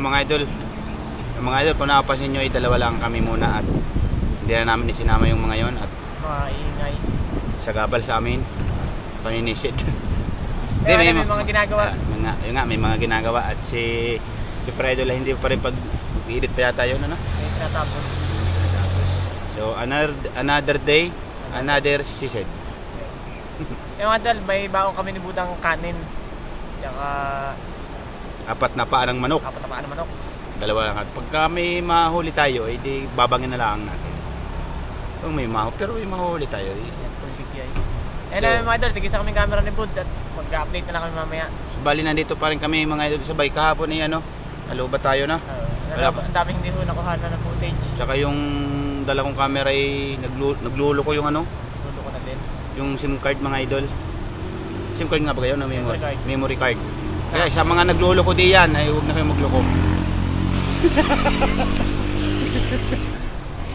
Mga idol, kung napapansin nyo, dalawa lang kami muna at hindi na namin isinama yung mga yon at maingay sa gabal sa amin paninisid. Pero may mga ginagawa. Yun nga, may mga ginagawa at si Fredo la hindi pa rin pag-edit pa yata yun, ano? May tinatapos. So another day, another season. Yung mga idol, may baong kami ni Budang kanin. Tsaka apat na paa ng manok. Dalawa lang. At pagka may mahuli tayo, di babangin na lang natin. Kung may pero may mahuli tayo. Mga idol, tigisa kaming camera ni Buds at mag-update na lang kami mamaya. So, bali nandito pa rin kami mga idol sabay. Kahapon nalubat tayo na. Ang daming hindi ho nakuha na ng footage. Tsaka yung dala kong camera ay naglulo ko yung Lulo ko na din. Yung SIM card mga idol. SIM card nga ba kayo na memory card? Kaya sa mga naglulo ko diyan ay huwag na kayo magloko.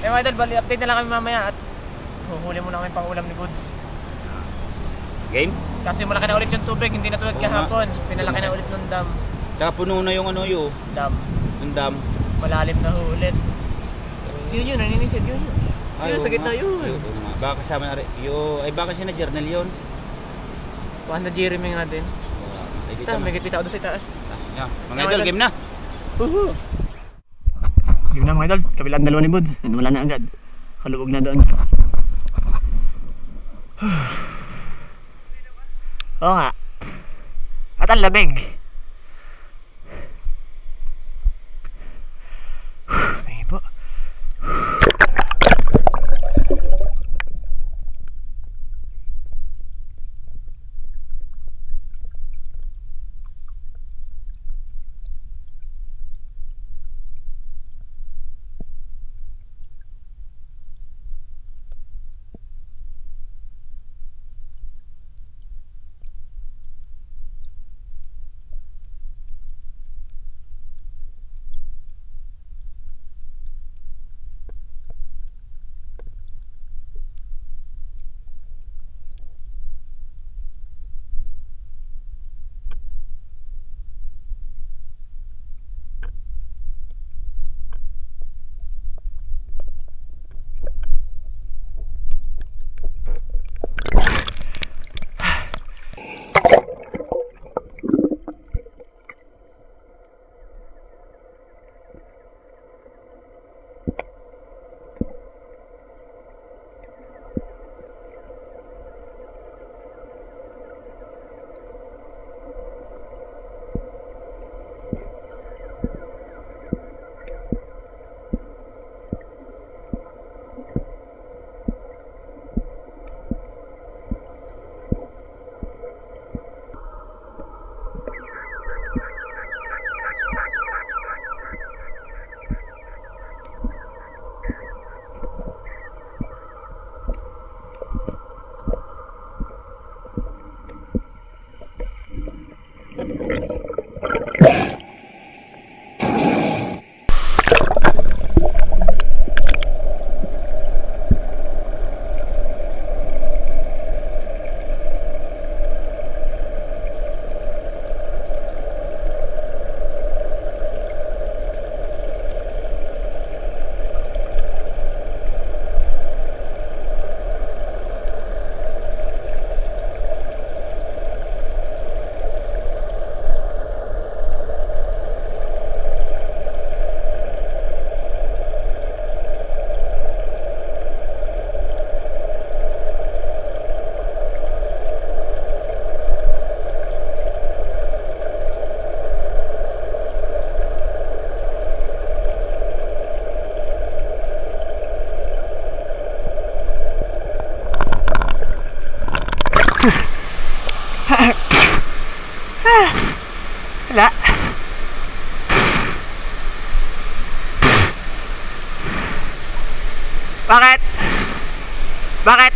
Mga idol, bali update na lang kami mamaya at huhuli muna kami pang ulam ni Buds. Game? Kasi malaki na ulit yung tubig, hindi na tulad kahapon. Pinalaki na ulit ng dam. Tsaka puno na yung dam. Yung dam. Malalim na ulit. Yun, naninisid yun. Yun, sa gitna yun. Baka kasama na rin. Baka siya na journal yun. Baka na Jeremy natin. May kita ako doon sa itaas. Mga idol, game na. Game na mga idol, kabilang dalawa ni Buds. Wala na agad. Kaluwag na doon. Oo nga. At ang lamig. May po. Wala. Bakit? Bakit?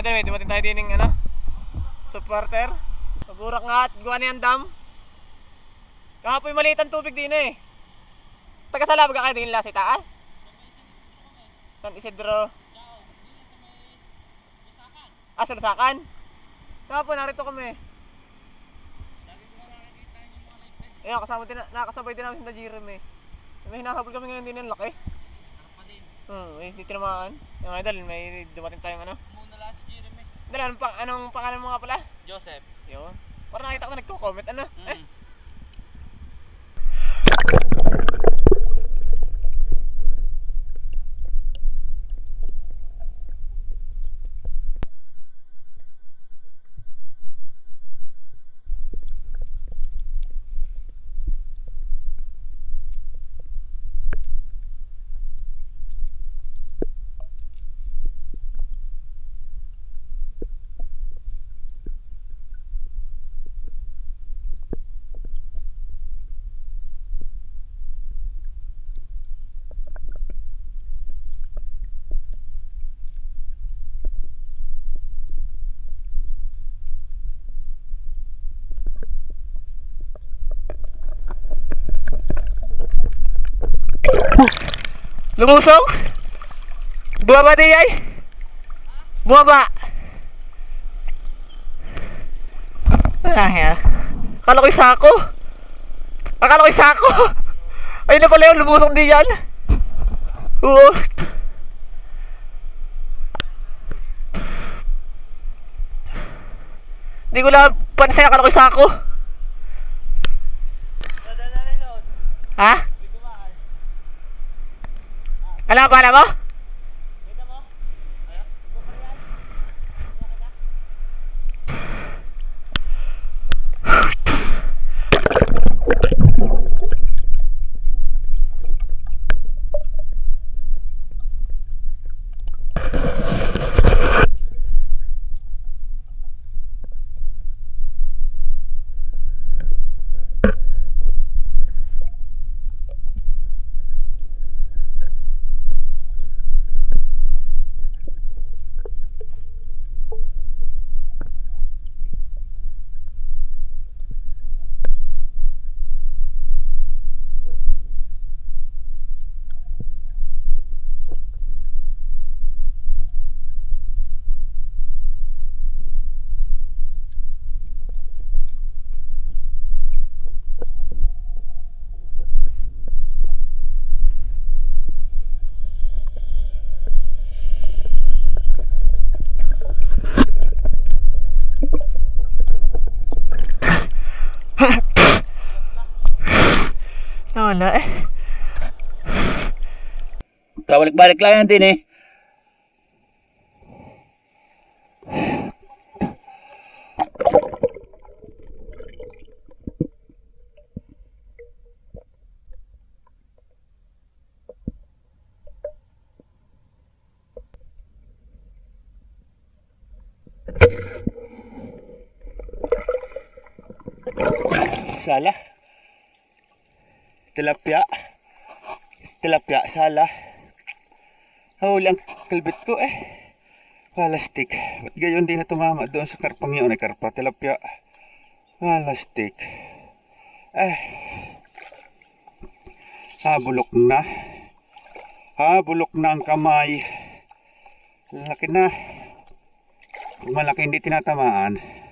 idol, may dumating tayo din ng supporter. Paburak nga at gawa na yung dam. Kahapoy maliit ang tubig din eh. Taga Salab ka kayo din nila sa itaas? San Isidro? Sa Lusakan? Kahapoy narito kami. Ayun, nakakasabay din namin si Jeremy. May hinahabol kami ngayon din ng laki. Hindi tinamaan. Yung idol, may dumating tayong Muna last Jeremy. Dala, anong pangalan mo nga pala? Joseph. Yun. Parang nakita ko na nagko-comment, Lumusong? Bumaba di ay? Bumaba! Akala ko'y sako! Ayun na pala yung lumusong di yan! Oo! Di ko lang pansin, akala ko'y sako! Ha? Alam mo? Nawala eh. Kabalik-balik lang yan din eh. Sala. Tilapia, sala. Huli ang kalbit ko eh. Palastik. Ba't gayon din na tumama doon sa karpang yun? Karpa, tilapia. Palastik. Habulok na. Habulok na ang kamay. Laki na. Kung malaki hindi tinatamaan.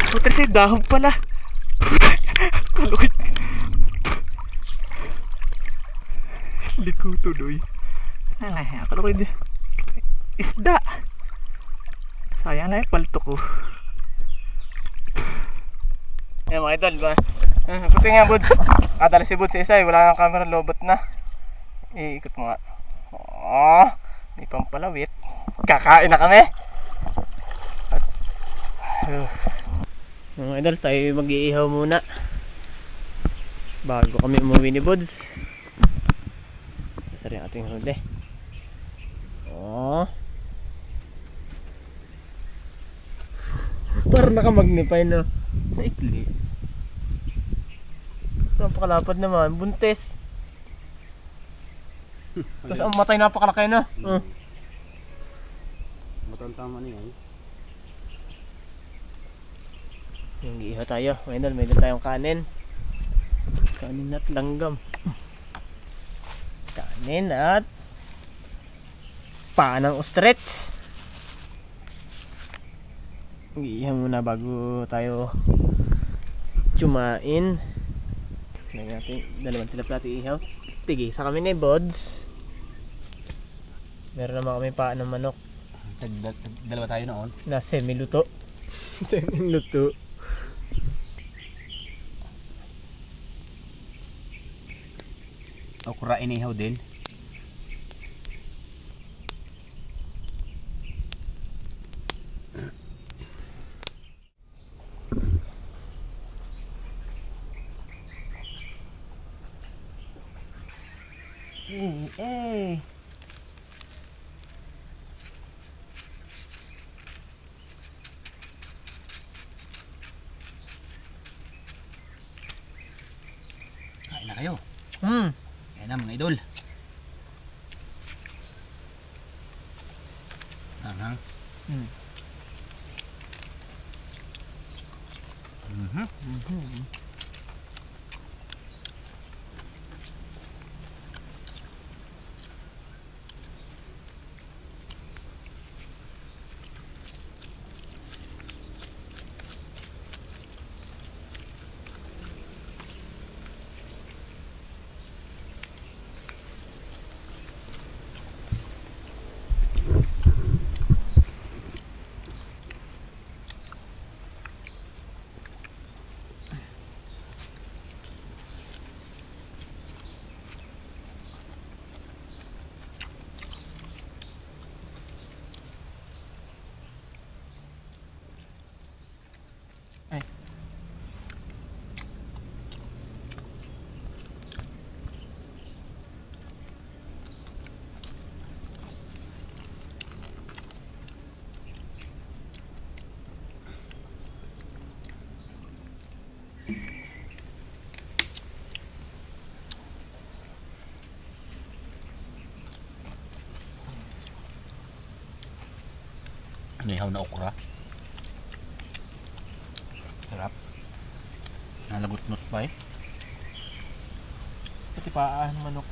Puter siya dahon pala. Kalukit. Liko tuloy. Kalukit. Isda. Sayang na yung palto ko. Ayan mga idol ba? Puti nga Buds. Dala si Buds sa isa wala kang camera, lobot na. Iikot mo nga. May pampalawit. Kakain na kami. Mga idol, tayo mag-iihaw muna. bago kami umuwi ni Bods. Isa rin ating huli. Oh. Parang nakamagnify na sa ikli. Napakalapad naman, buntis. Tapos ang matay napakalaki na. Matang-tama niya eh. Yung iihaw tayo, may dal tayong kanin. Kanin at langgam. Kanin at panang ostrich. Iihaw muna bago tayo kumain. Lagyan natin dalawang tilapia natin iihaw. Tigisa kami ni Bods. Meron naman kami paa ng manok. Dalawa tayo noon. Na semi-luto. Semi-luto. Okra inihaw din. Eh. Kain na kayo. Kain na mga idol. Aha. Inihaw na okra. Sarap. Nalagot-not pa eh. Pati paa ng manok.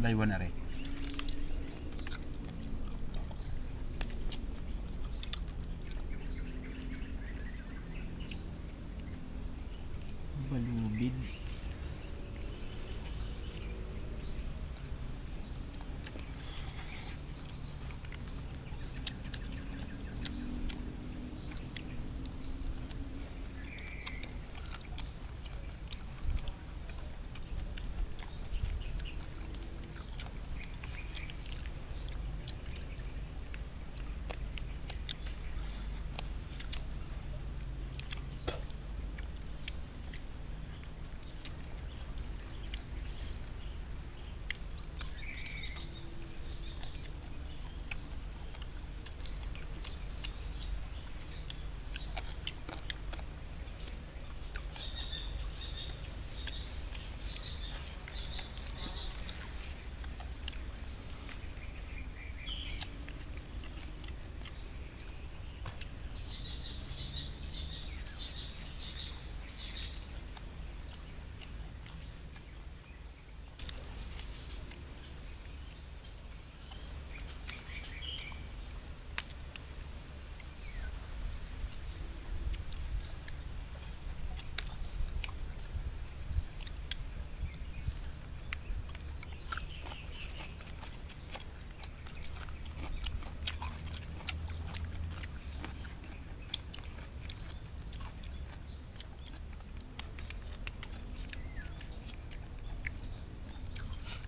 Laywan na rin. Balubid.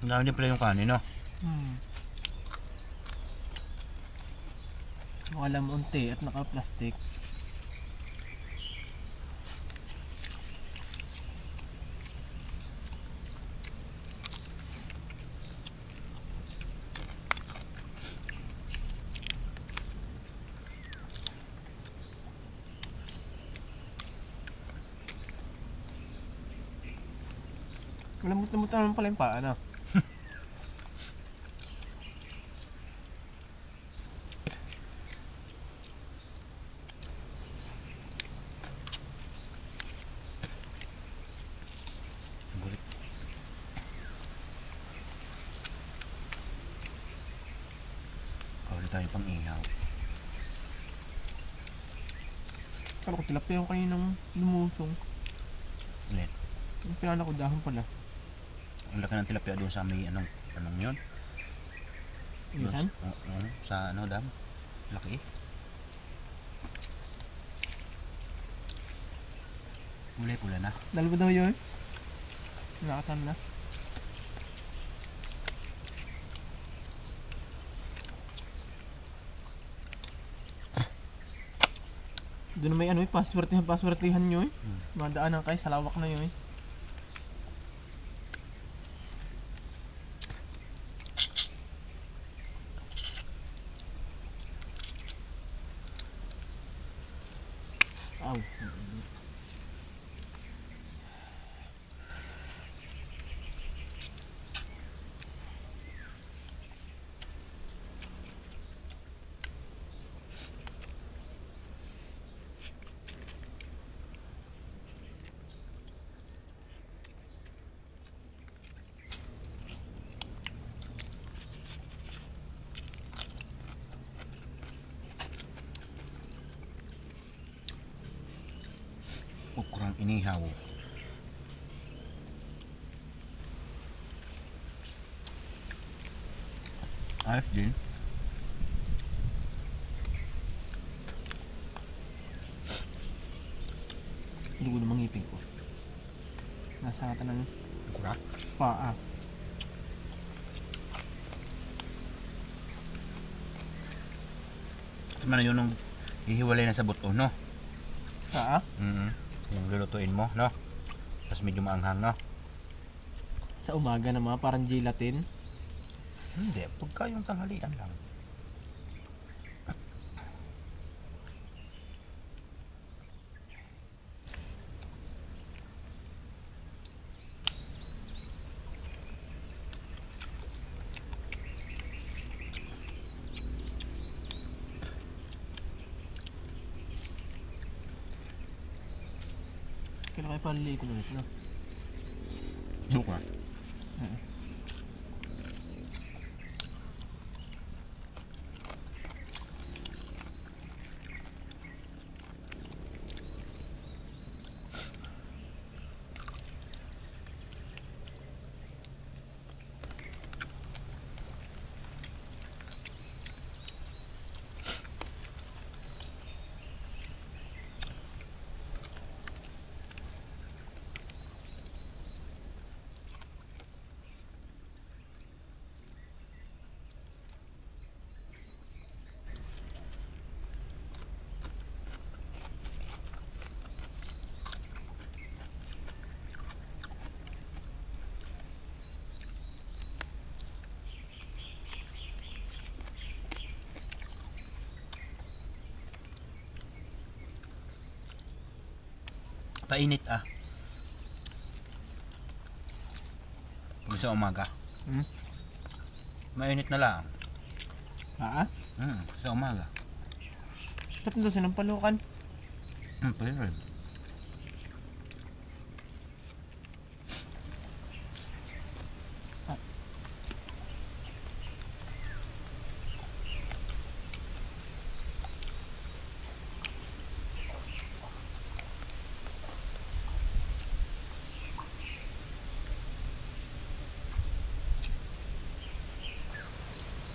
Ang dami din pala yung kanin, no? Wala mo unti at naka-plastic. Malamot-lamot naman pala yung paa, ano? Bulit. Kawali tayo pang ihaw. Kala ko tilapia yung kaninang lumusong. Ulit. Yung pinala ko dahon pala. Ang laki ng tilapia doon sa may anong yun? Isan? Oo, sa ano dam. Laki. Mulay pula na. Dalawa daw yun. Nakatan na. Doon na may ano eh, paswertihan nyo eh. Madaanan kayo sa lawak na yun eh. Aw. Ukurang inihaw. Ayos din. Hindi ko na mangipin ko. Nasa kata ng Ukura? paa. Ito man yun nung hihiwalay na sa buto, no? Paa? Yung lulutuin mo, no? Tapos medyo maanghang, no? Sa umaga na mga parang gelatin. Hindi, pagka yung tanghalian lang. Kailan kayo paliligo ulit, no? Buka. Painit ah. Pag sa umaga. Mainit na lang. Paa? Sa umaga. Tapos doon silang palukan. Pwede rin.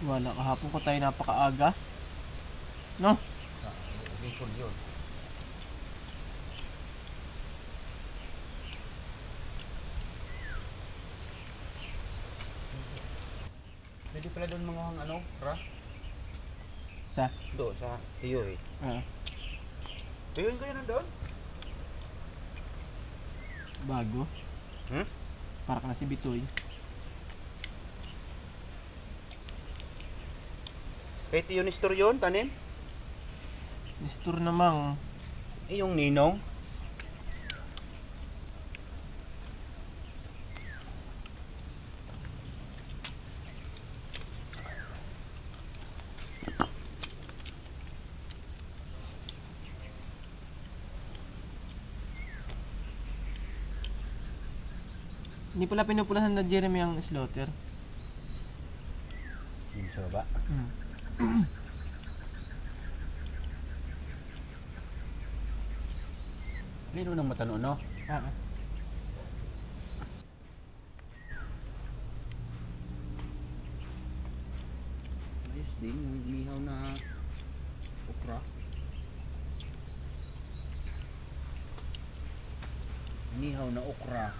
Wala, kahapon ko tayo napakaaga. No? Bicol yun. Pwede pala doon mga ano, ra? Sa? Doon, sa tiyo eh. Tiyo kayo nandun? Bago. Hmm? Para ka na si Bitoy. Kay tiyo ni Store yun, tanin? Nistor namang. Eh, yung ninong. Hindi pala pinupulasan na Jeremy ang slaughter. Yung sa baba. Lino ng matano, no? Ayos din, yung inihaw na okra. Inihaw na okra.